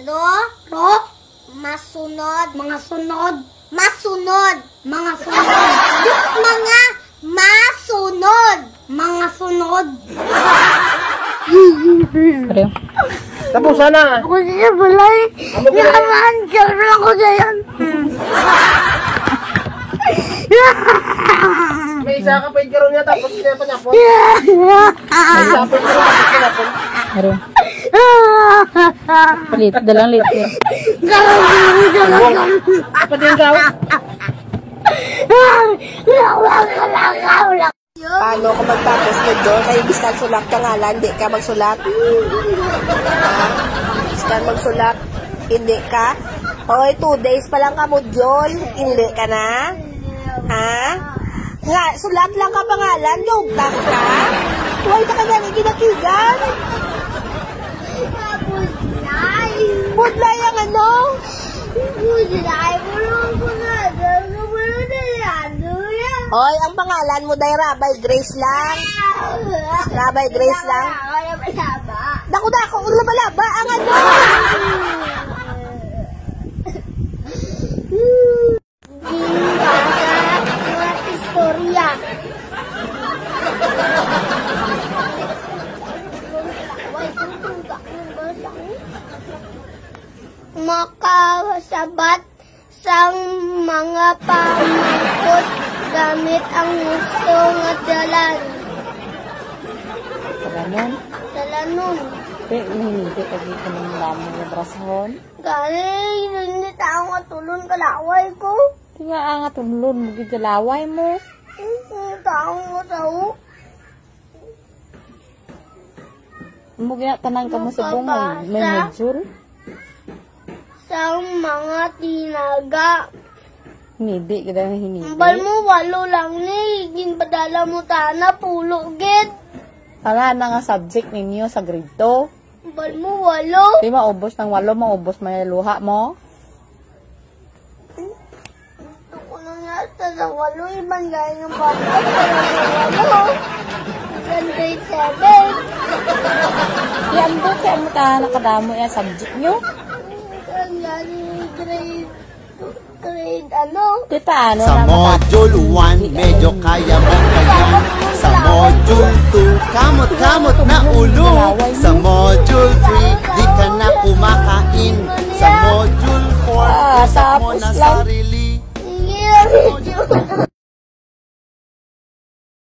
Ro. Masunod. Mga sunod. Masunod. Mga sunod. Mga masunod. Mga sunod. Tapos sana. Ako siya balay. Yaman. Siyempre ako ganyan. May isa ka pa yung karoon niya tapos niya pa napon. May isa pa yung karoon tapos niya napon. Aron. Palit, dalang liter. Pati yung gaw. Paano ka magtapos nito? Kaya biskan sulat ka ngalan, hindi ka magsulat. Biskan magsulat, hindi ka. Hoy, 2 days pa lang ka module, hindi ka na. Ha? Nga, sulat lang ka pangalan, yugtas ka. Huwag ka ganyan ginakigan. Budlay ang ano? Hoy, ang pangalan mo day Rabay Grace lang. Rabay Grace lang. Dako, laba-laba ang ano. Istorya. Makasabat sang mga pamangkot gamit ang gusto nga dalan. Dalanon. Hindi ka dito ng lamang yung brasahon. Galing, hindi tao nga tulon kalaway ko. Kaya nga tulon mo gigalaway mo. Hindi tao nga tao. Mo ginatanan ka mo sa bungay. May medjur. Sang mga tinaga. Hindi, kita na hinidi. Bal mo, 8 lang ni. Ginpadala mo tana, pulo git. Para na nga subject ninyo sa grade 2. Bal mo, 8. Di maubos ng 8, maubos may luha mo. Gusto ko nang yata sa 8. Ibang gaya ng bata. Para sa 8. Grade 7. Yan po, kaya mo ta nakadamo yung subject nyo. Grade ano? Kita ano Sa module 1, medyo kaya mong kayan. Sa module 2, kamot-kamot na ulo. Sa module 3, di ka na kumakain. Sa module 4, usap mo na sarili.